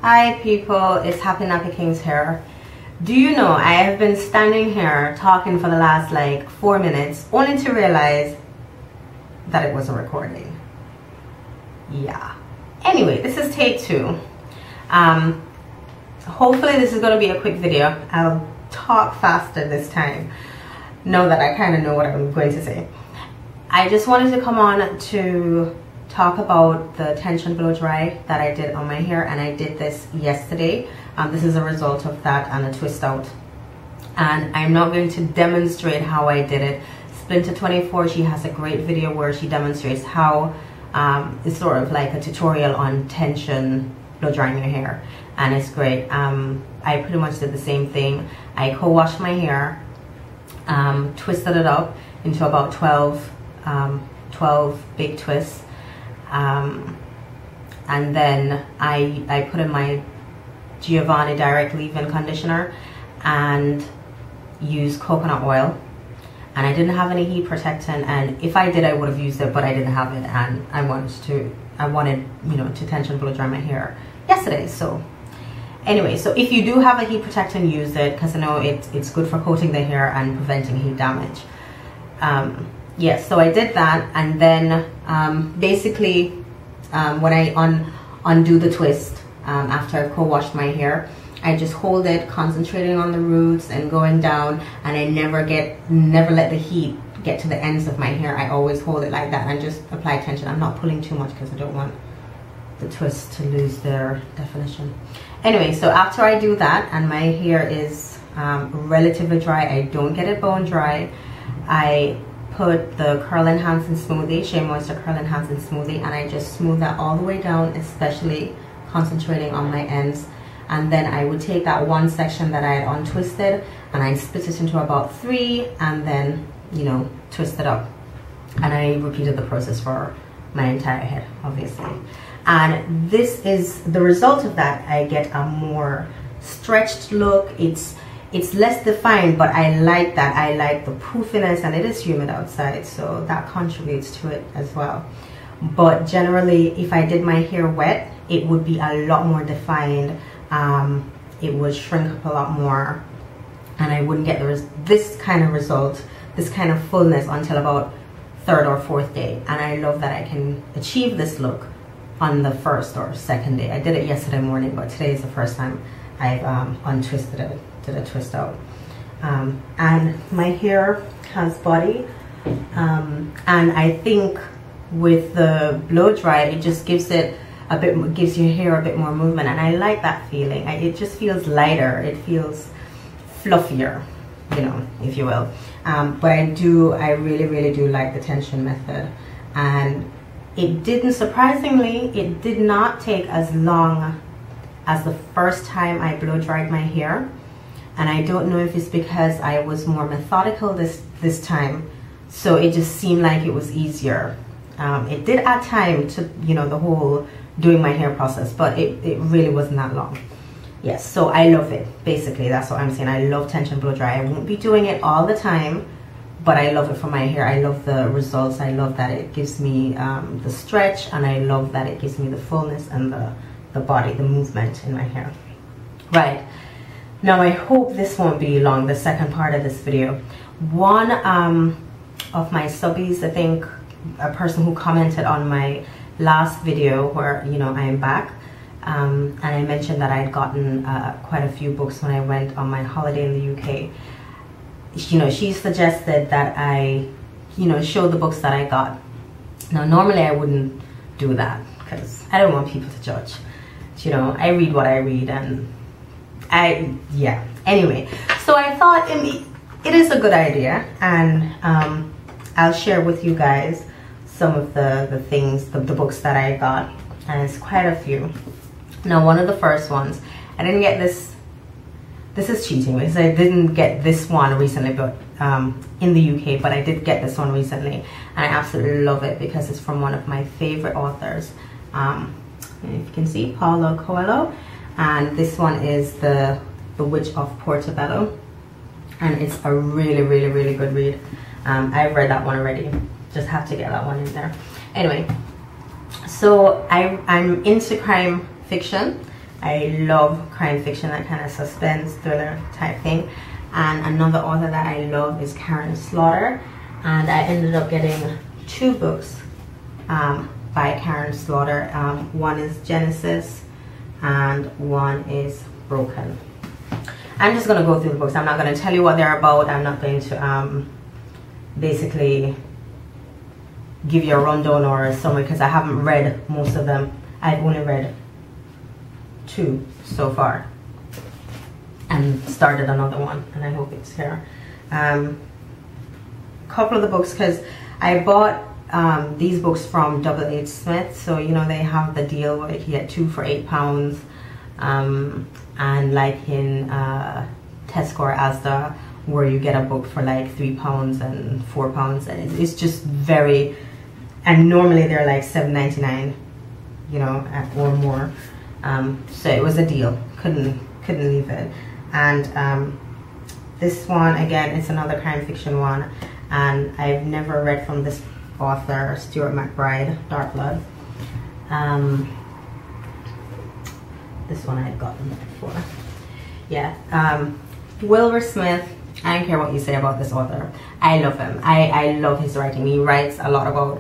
Hi people, it's Happy Nappy Kings here. Do you know I have been standing here talking for the last like 4 minutes only to realize that it wasn't recording. Yeah. Anyway, this is take 2. Hopefully this is going to be a quick video. I'll talk faster this time. Know that I kind of know what I'm going to say. I just wanted to come on to talk about the tension blow dry that I did on my hair, and I did this yesterday. This is a result of that and a twist out, and I'm not going to demonstrate how I did it. Splinter 24, she has a great video where she demonstrates how it's sort of like a tutorial on tension blow drying your hair, and it's great. I pretty much did the same thing. I co-washed my hair, twisted it up into about 12 big twists, and then I put in my Giovanni direct leave-in conditioner and used coconut oil, and I didn't have any heat protectant, and if I did I would have used it, but I didn't have it, and I wanted you know, to tension blow dry my hair yesterday. So anyway, so if you do have a heat protectant, use it, because I know it's good for coating the hair and preventing heat damage. Yes, so I did that, and then basically when I undo the twist after I've co-washed my hair, I just hold it, concentrating on the roots and going down, and I never let the heat get to the ends of my hair. I always hold it like that and just apply tension. I'm not pulling too much because I don't want the twist to lose their definition. Anyway, so after I do that and my hair is relatively dry, I don't get it bone dry, I put the Curl Enhancing Smoothie, Shea Moisture Curl Enhancing Smoothie, and I just smooth that all the way down, especially concentrating on my ends. And then I would take that one section that I had untwisted and I split it into about 3, and then, you know, twist it up. And I repeated the process for my entire head, obviously. And this is the result of that. I get a more stretched look. It's less defined, but I like that. I like the poofiness, and it is humid outside, so that contributes to it as well. But generally, if I did my hair wet, it would be a lot more defined. It would shrink up a lot more, and I wouldn't get this kind of result, this kind of fullness, until about 3rd or 4th day. And I love that I can achieve this look on the 1st or 2nd day. I did it yesterday morning, but today is the first time I've untwisted it, did a twist out. And my hair has body, and I think with the blow dry, it just gives it a bit, gives your hair a bit more movement, and I like that feeling. It just feels lighter, it feels fluffier, you know, if you will. But I really do like the tension method, and it didn't, surprisingly, it did not take as long as the first time I blow dried my hair. And I don't know if it's because I was more methodical this time, so it just seemed like it was easier. It did add time to, you know, the whole doing my hair process, but it really wasn't that long. Yes, so I love it. Basically, that's what I'm saying. I love tension blow dry. I won't be doing it all the time, but I love it for my hair. I love the results. I love that it gives me the stretch, and I love that it gives me the fullness and the body, the movement in my hair. Right. Now I hope this won't be long, the second part of this video. One of my subbies, I think a person who commented on my last video where, you know, I am back, and I mentioned that I had gotten quite a few books when I went on my holiday in the UK. You know, she suggested that I, you know, show the books that I got. Now normally I wouldn't do that because I don't want people to judge. You know, I read what I read, and yeah, anyway, so I thought it is a good idea, and I'll share with you guys some of the things, the books that I got, and it's quite a few. Now one of the first ones, I didn't get this is cheating because I didn't get this one recently, but in the UK, but I did get this one recently, and I absolutely love it because it's from one of my favorite authors. If you can see, Paulo Coelho, and this one is the Witch of Portobello, and it's a really good read. I've read that one already, just have to get that one in there. Anyway, so I'm into crime fiction, I love crime fiction, that kind of suspense thriller type thing. And another author that I love is Karin Slaughter, and I ended up getting 2 books by Karin Slaughter. One is Genesis and one is Broken. I'm just going to go through the books. I'm not going to tell you what they're about. I'm not going to basically give you a rundown or a summary because I haven't read most of them. I've only read 2 so far and started another one, and I hope it's here. Couple of the books, because I bought these books from WH Smith, so you know they have the deal where you get 2 for £8, and like in Tesco or Asda where you get a book for like £3 and £4, and it's just very, and normally they're like $7.99, you know, or more. So it was a deal, couldn't leave it. And this one, again, it's another crime fiction one, and I've never read from this author, Stuart McBride, Dark Blood. This one I had gotten before. Yeah, Wilbur Smith. I don't care what you say about this author. I love him. I love his writing. He writes a lot about,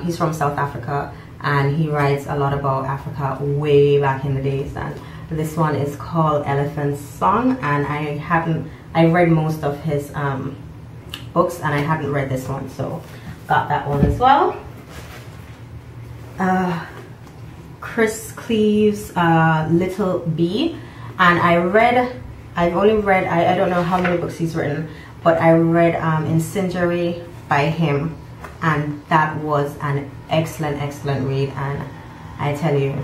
he's from South Africa, and he writes a lot about Africa way back in the days. And this one is called Elephant's Song, and I read most of his books, and I hadn't read this one, so got that one as well. Chris Cleave's Little Bee, and I've only read, I don't know how many books he's written, but I read Incendiary by him, and that was an excellent read, and I tell you,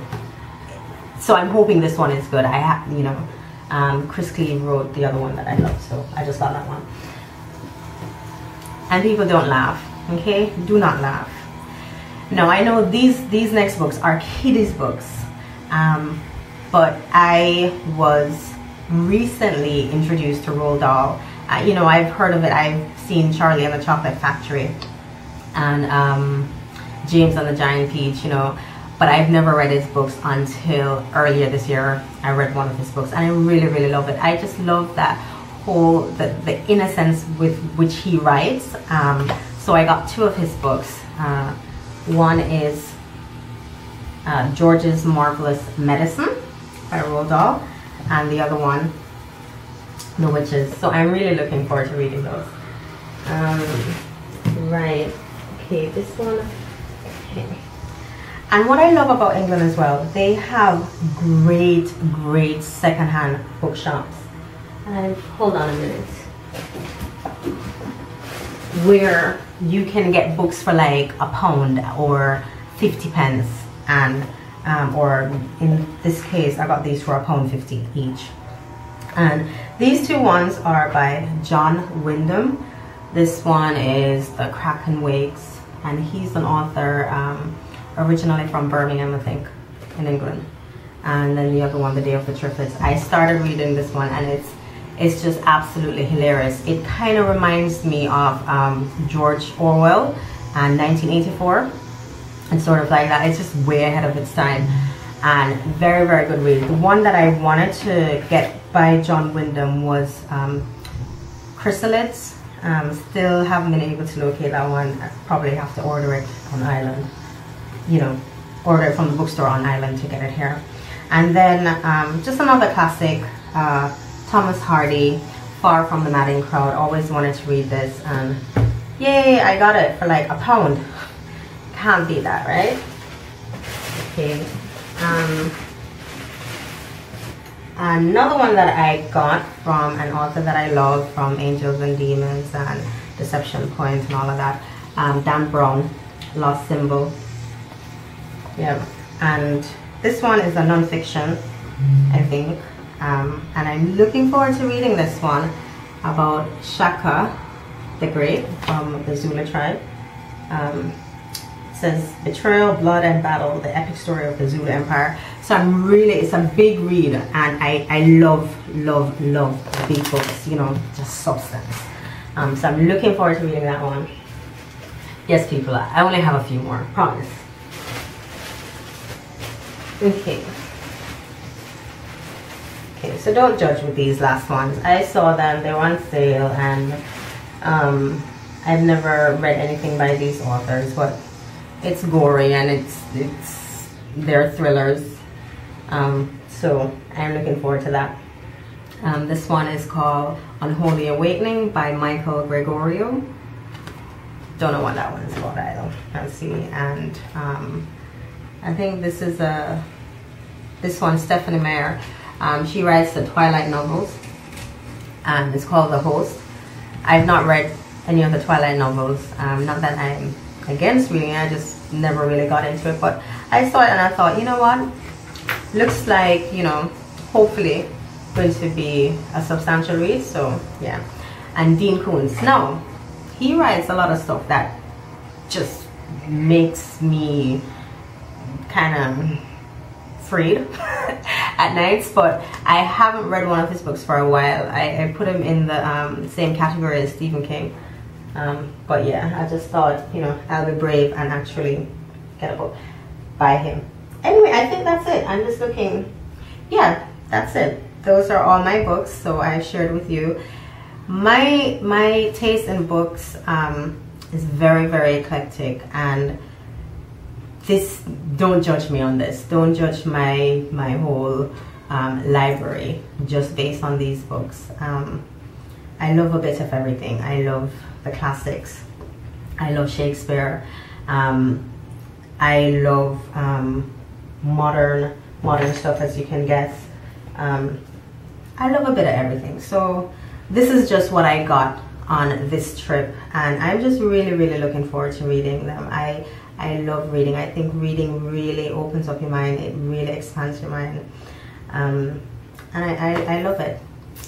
so I'm hoping this one is good. I have, you know, Chris Cleave wrote the other one that I love, so I just got that one. And people, don't laugh, okay? Do not laugh. No, I know these next books are kiddies books, but I was recently introduced to Roald Dahl. You know, I've heard of it. I've seen Charlie and the Chocolate Factory and James and the Giant Peach, you know, but I've never read his books until earlier this year. I read one of his books, and I really love it. I just love that whole, the innocence with which he writes. So I got 2 of his books. One is George's Marvelous Medicine by Roald Dahl, and the other one, The Witches. So I'm really looking forward to reading those. Right, okay, this one, okay. And what I love about England as well, they have great secondhand bookshops. And hold on a minute. Where you can get books for like £1 or 50 pence, and or in this case I got these for £1.50 each. And these 2 ones are by John Wyndham. This one is The Kraken Wakes, and he's an author originally from Birmingham, I think, in England. And then the other one, The Day of the Triffids. I started reading this one, and it's just absolutely hilarious. It kind of reminds me of George Orwell and 1984, and sort of like that. It's just way ahead of its time, and very good read. The one that I wanted to get by John Wyndham was Chrysalids. Still haven't been able to locate that one. I probably have to order it on Island, you know, order it from the bookstore on Island to get it here. And then just another classic, Thomas Hardy, Far From the Madding Crowd. Always wanted to read this, and yay, I got it for like £1. Can't beat that, right? Okay. Another one that I got from an author that I love, from Angels and Demons and Deception Point and all of that, Dan Brown, Lost Symbol. Yeah, and this one is a non-fiction, I think. And I'm looking forward to reading this one about Shaka the Great from the Zulu tribe. It says Betrayal, Blood and Battle, the epic story of the Zulu Empire. So it's a big read, and I love big books, you know, just substance. So I'm looking forward to reading that one. Yes, people, I only have a few more, promise. Okay. Okay, so don't judge with these last ones. I saw them, they were on sale, and I've never read anything by these authors, but it's gory and they're thrillers. So I'm looking forward to that. This one is called Unholy Awakening by Michael Gregorio. Don't know what that one is called either. Let's see. And I think this is this one, Stephanie Meyer. She writes the Twilight novels, and it's called The Host. I've not read any of the Twilight novels. Not that I'm against reading it, I just never really got into it. But I saw it and I thought, you know what? Looks like, you know, hopefully going to be a substantial read. So yeah. And Dean Koontz. Now, he writes a lot of stuff that just makes me kind of freed at nights, but I haven't read one of his books for a while. I put him in the same category as Stephen King, but yeah, I just thought, you know, I'll be brave and actually get a book by him. Anyway, I think that's it. I'm just looking. Yeah, that's it. Those are all my books, so I shared with you. My taste in books is very, very eclectic, and this, don't judge me on this. Don't judge my whole library just based on these books. I love a bit of everything. I love the classics. I love Shakespeare. I love modern stuff, as you can guess. I love a bit of everything. So this is just what I got on this trip, and I'm just really, really looking forward to reading them. I love reading. I think reading really opens up your mind. It really expands your mind. And I love it.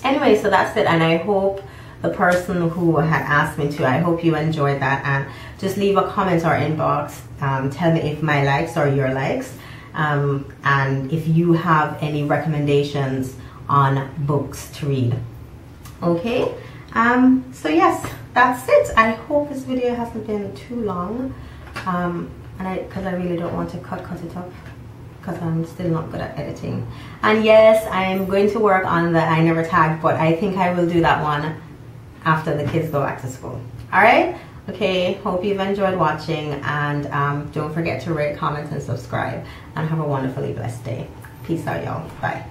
Anyway, so that's it. And I hope the person who had asked me to, I hope you enjoyed that. And just leave a comment or inbox. Tell me if my likes are your likes. And if you have any recommendations on books to read. Okay. So yes, that's it. I hope this video hasn't been too long. Because I really don't want to cut it up, because I'm still not good at editing. And yes, I'm going to work on the I Never Tagged, but I think I will do that one after the kids go back to school. Alright? Okay, hope you've enjoyed watching, and don't forget to rate, comment, and subscribe, and have a wonderfully blessed day. Peace out, y'all. Bye.